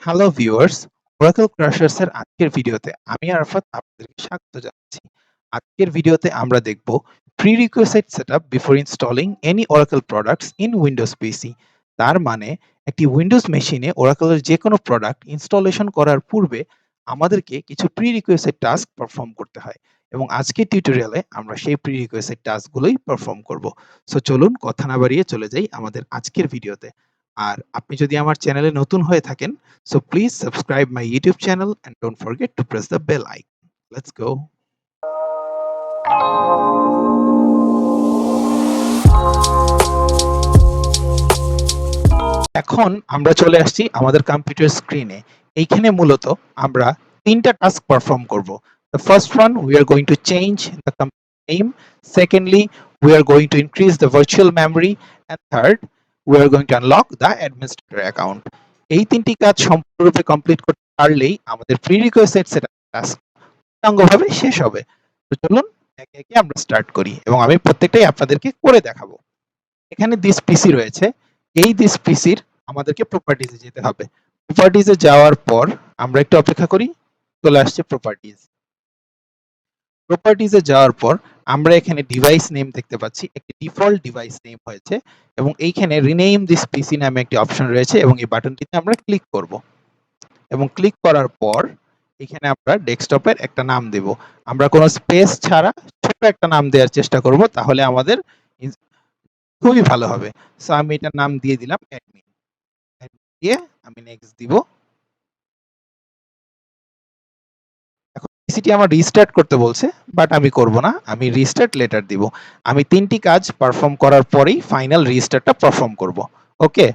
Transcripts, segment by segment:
Hello viewers, Oracle ক্রাশার্স এর আজকের ভিডিওতে আমি আরাফাত আপনাদেরকে স্বাগত জানাচ্ছি। আজকের ভিডিওতে আমরা দেখব prerequisite setup before installing any Oracle products in Windows PC. তার মানে একটি উইন্ডোজ মেশিনে ওরাকলের যেকোনো প্রোডাক্ট ইনস্টলেশন করার পূর্বে আমাদেরকে কিছু প্রিরিকুইজিট টাস্ক পারফর্ম করতে হয় এবং আজকের টিউটোরিয়ালে আমরা সেই প্রিরিকুইজিট টাস্কগুলোই পারফর্ম করব। সো চলুন কথা না বাড়িয়ে চলে যাই আমাদের আজকের ভিডিওতে। আর আপনি যদি আমার চ্যানেলে নতুন হয়ে থাকেন, so please subscribe my YouTube channel and don't forget to press the bell icon. Let's go. এখন আমরা চলে আসছি আমাদের কম্পিউটার স্ক্রিনে। এইখানে মূলত আমরা তিনটা টাস্ক পারফর্ম করব। The first one, we are going to change the computer name. Secondly, we are going to increase the virtual memory. And third, we are going to unlock the administrator account. এই তিনটি কাজ সম্পূর্ণরূপে complete করতে পারলেই আমাদের prerequisite setup task পূর্ণাঙ্গভাবে শেষ হবে। তো চলুন একে একে আমরা স্টার্ট করি এবং আমি প্রত্যেকটাই আপনাদেরকে করে দেখাবো। এখানে দিস পিসি রয়েছে। এই দিস পিসির আমাদেরকে প্রপার্টিজে যেতে হবে। প্রপার্টিজে যাওয়ার পর আমরা একটু অপেক্ষা করি, চলে আসছে প্রপার্টিজ। প্রপার্টিজে যাওয়ার পর আমরা এখানে ডিভাইস নেম দেখতে পাচ্ছি, একটি ডিফল্ট ডিভাইস নেম হয়েছে এবং এইখানে রিনেম দিস পিসি নামে একটি অপশন রয়েছে এবং এই বাটনটিতে আমরা ক্লিক করব এবং ক্লিক করার পর এখানে আমরা ডেস্কটপের একটা নাম দেব। আমরা কোনো স্পেস ছাড়া ছোট একটা নাম দেওয়ার চেষ্টা করব, তাহলে আমাদের খুবই ভালো হবে। সো আমি এটার নাম দিয়ে দিলাম অ্যাডমিন। দিয়ে আমি নেক্সট দিব। এখন পিসিটি আমার রিস্টার্ট করতে বলছে, বাট আমি করব না, আমি রিস্টার্ট লেটার দিব। আমি তিনটি কাজ পারফর্ম করার পরেই ফাইনাল রিস্টার্টটা পারফর্ম করব। ওকে,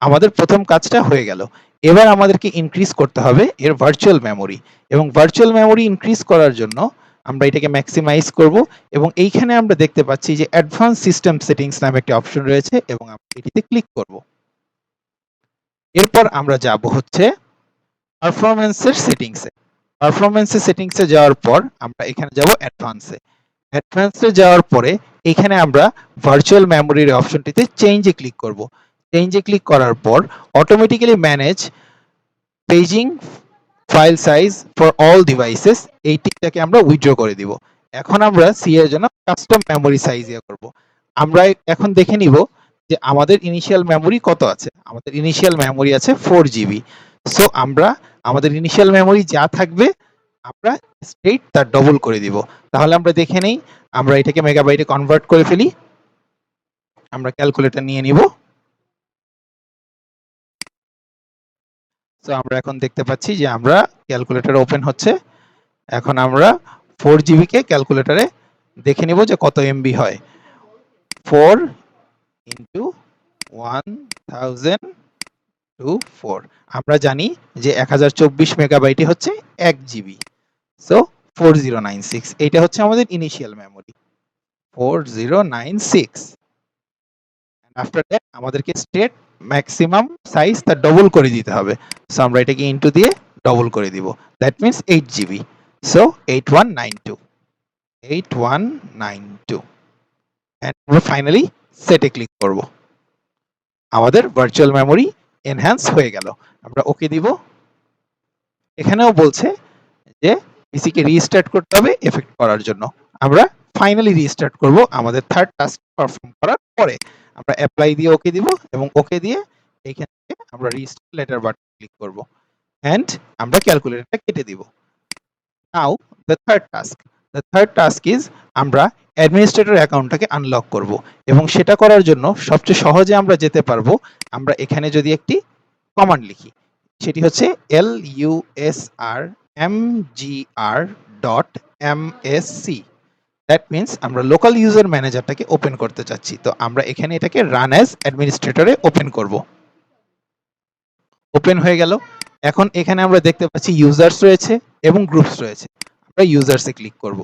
আমাদের প্রথম কাজটা হয়ে গেল। এবার আমাদেরকে ইনক্রিজ করতে হবে এর ভার্চুয়াল মেমোরি এবং ভার্চুয়াল মেমোরি ইনক্রিজ করার জন্য আমরা এটাকে ম্যাক্সিমাইজ করব এবং এইখানে আমরা দেখতে পাচ্ছি যে অ্যাডভান্স সিস্টেম সেটিংস নামে একটা অপশন রয়েছে এবং আমরা এটিতে ক্লিক করব। এরপর আমরা যাব হচ্ছে পারফরম্যান্সের সেটিংসে। পারফরম্যান্সের সেটিংসে যাওয়ার পর আমরা এখানে যাব অ্যাডভান্সে। অ্যাডভান্সে যাওয়ার পরে এখানে আমরা ভার্চুয়াল মেমোরির অপশনটিতে চেঞ্জে ক্লিক করব। চেঞ্জে ক্লিক করার পর automatically manage paging file size for all devices, এই টিকটাকে আমরা উইথড্র করে দিব। এখন আমরা সি এর জন্য কাস্টম মেমোরি সাইজ ইয়ে করব। আমরা এখন দেখে নিব যে আমাদের ইনিশিয়াল মেমোরি কত আছে। আমাদের ইনিশিয়াল মেমোরি আছে 4 জিবি। সো আমরা আমাদের ইনিশিয়াল মেমোরি যা থাকবে আমরা স্ট্রেট তার ডবল করে দিব। তাহলে আমরা দেখে নেই, আমরা এটাকে মেগাবাইটে কনভার্ট করে ফেলি। আমরা ক্যালকুলেটর নিয়ে নিব। সো আমরা এখন দেখতে পাচ্ছি যে আমরা ক্যালকুলেটর ওপেন হচ্ছে। এখন আমরা 4 জিবি কে ক্যালকুলেটরে দেখে নিব যে কত এমবি হয়। 4 ইনটু 1000 টু 4, আমরা জানি যে 1024 মেগাবাইটই হচ্ছে 1 জিবি। সো 4096, এইটা হচ্ছে আমাদের ইনিশিয়াল মেমোরি 4096। আফটার দ্যাট আমাদেরকে স্টেট ম্যাক্সিমাম সাইজ তার ডবল করে দিতে হবে। সো আমরা এটাকে ইনটু দিয়ে ডবল করে দিব। That means 8 GB. So 8192, 8192, and আমরা ফাইনালি সেটে ক্লিক করব। আমাদের ভার্চুয়াল মেমোরি এনহ্যান্স হয়ে গেল। আমরা ওকে দিব। এখানেও বলছে যে পিসিকে রিস্টার্ট করতে হবে এফেক্ট করার জন্য। আমরা ফাইনালি রিস্টার্ট করব আমাদের থার্ড টাস্ক পারফর্ম করার পরে। আমরা অ্যাপ্লাই দিয়ে ওকে দিব এবং ওকে দিয়ে এইখান থেকে আমরা রিস্টার্ট লেটার বাটন ক্লিক করব এন্ড আমরা ক্যালকুলেটরটা কেটে দিব। Now the third task. The third task is আমরা অ্যাডমিনিস্ট্রেটর অ্যাকাউন্টটাকে আনলক করব এবং সেটা করার জন্য সবচেয়ে সহজে আমরা যেতে পারবো আমরা এখানে যদি একটি কমান্ড লিখি, সেটি হচ্ছে lusrmgr.msc। দ্যাট মিন্স আমরা লোকাল ইউজার ম্যানেজারটাকে ওপেন করতে চাচ্ছি। তো আমরা এখানে এটাকে রান অ্যাজ অ্যাডমিনিস্ট্রেটরে ওপেন করব। ওপেন হয়ে গেল। এখন এখানে আমরা দেখতে পাচ্ছি ইউজার্স রয়েছে এবং গ্রুপস রয়েছে। আমরা ইউজার্সে ক্লিক করব।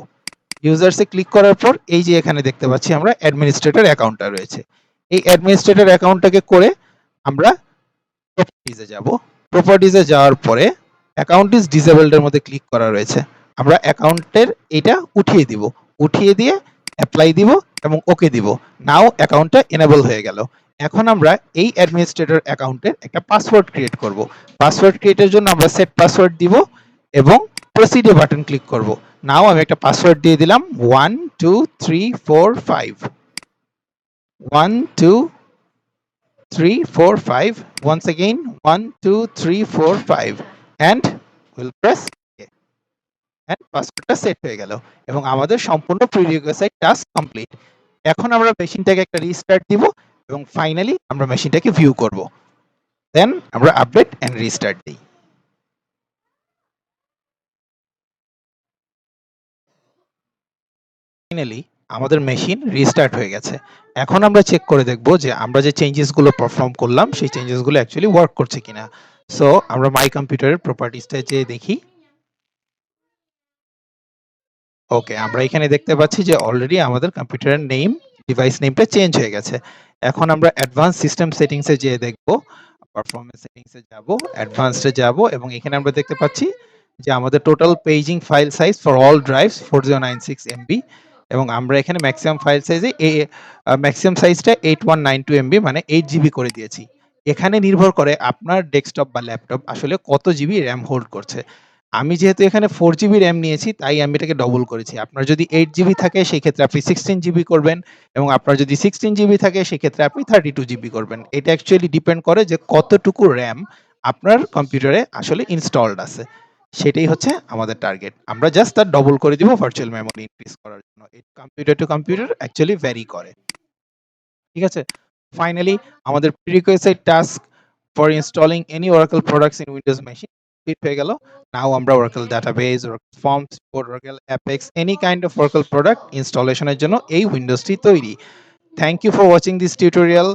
ইউজার্সে ক্লিক করার পর এই যে এখানে দেখতে পাচ্ছি আমরা অ্যাডমিনিস্ট্রেটর অ্যাকাউন্টটা রয়েছে। এই অ্যাডমিনিস্ট্রেটর অ্যাকাউন্টটাকে করে আমরা প্রপার্টিজে যাব। প্রপার্টিজে যাওয়ার পরে অ্যাকাউন্ট ইজ ডিসেবলড এর মধ্যে ক্লিক করা রয়েছে। আমরা অ্যাকাউন্টের এটা উঠিয়ে দিব। উঠিয়ে দিয়ে অ্যাপ্লাই দিব এবং ওকে দিব। নাও অ্যাকাউন্টটা এনেবল হয়ে গেল এখন আমরা এই অ্যাডমিনিস্ট্রেটর অ্যাকাউন্টের একটা পাসওয়ার্ড ক্রিয়েট করব। পাসওয়ার্ড ক্রিয়েটের জন্য আমরা সেট পাসওয়ার্ড দিব এবং প্রসিডে বাটন ক্লিক করব। নাও আমি একটা পাসওয়ার্ড দিয়ে দিলাম 1 2 3 4 5 1 2 3 4 5 once again 1 2 3 4 5 and we'll press OK and পাসওয়ার্ডটা সেট হয়ে গেল এবং আমাদের সম্পূর্ণ প্রিরিকুইজিট টাস্ক কমপ্লিট। এখন আমরা মেশিনটাকে একটা রিস্টার্ট দিব এবং ফাইনালি আমরা মেশিনটাকে ভিউ করব। দেন আমরা আপডেট এন্ড রিস্টার্ট দেই। ফাইনালি আমাদের মেশিন রিস্টার্ট হয়ে গেছে। এখন আমরা চেক করে দেখব যে আমরা যে চেঞ্জেস গুলো পারফর্ম করলাম সেই চেঞ্জেস গুলো অ্যাকচুয়ালি ওয়ার্ক করছে কিনা। সো আমরা মাই কম্পিউটারের প্রপার্টিসটা যেয়ে দেখি। ওকে, আমরা এখানে দেখতে পাচ্ছি যে অলরেডি আমাদের কম্পিউটারের নেম, ডিভাইস নেমটা চেঞ্জ হয়ে গেছে। এখন আমরা অ্যাডভান্স সিস্টেম সেটিংসে যেয়ে দেখব। পারফরম্যান্স সেটিংসে যাব, অ্যাডভান্সডে যাব এবং এখানে আমরা দেখতে পাচ্ছি যে আমাদের total paging file size for all drives 4096 MB এবং আমরা এখানে ম্যাক্সিমাম ফাইল সাইজে ম্যাক্সিমাম সাইজটা 8192 এমবি মানে 8 জিবি করে দিয়েছি। এখানে নির্ভর করে আপনার ডেস্কটপ বা ল্যাপটপ আসলে কত জিবি র্যাম হোল্ড করছে। আমি যেহেতু এখানে 4 জিবি র্যাম নিয়েছি তাই আমি এটাকে ডবল করেছি। আপনার যদি 8 জিবি থাকে সেই ক্ষেত্রে আপনি 16 জিবি করবেন এবং আপনার যদি 16 জিবি থাকে সেক্ষেত্রে আপনি 32 জিবি করবেন। এটা অ্যাকচুয়ালি ডিপেন্ড করে যে কতটুকু র্যাম আপনার কম্পিউটারে আসলে ইনস্টলড আছে। সেটাই হচ্ছে আমাদের টার্গেট। আমরা জাস্ট তার ডবল করে দিব ভার্চুয়াল মেমরি ইনক্রিজ করার জন্য। এটা computer to computer actually vary করে। ঠিক আছে? ফাইনালি আমাদের prerequisite task for installing any Oracle products in Windows machine complete হয়ে গেল। Now আমরা Oracle database, Oracle Forms, Oracle Apex, any kind of Oracle product installation এর জন্য এই উইন্ডোজটি তৈরি। Thank you for watching this tutorial.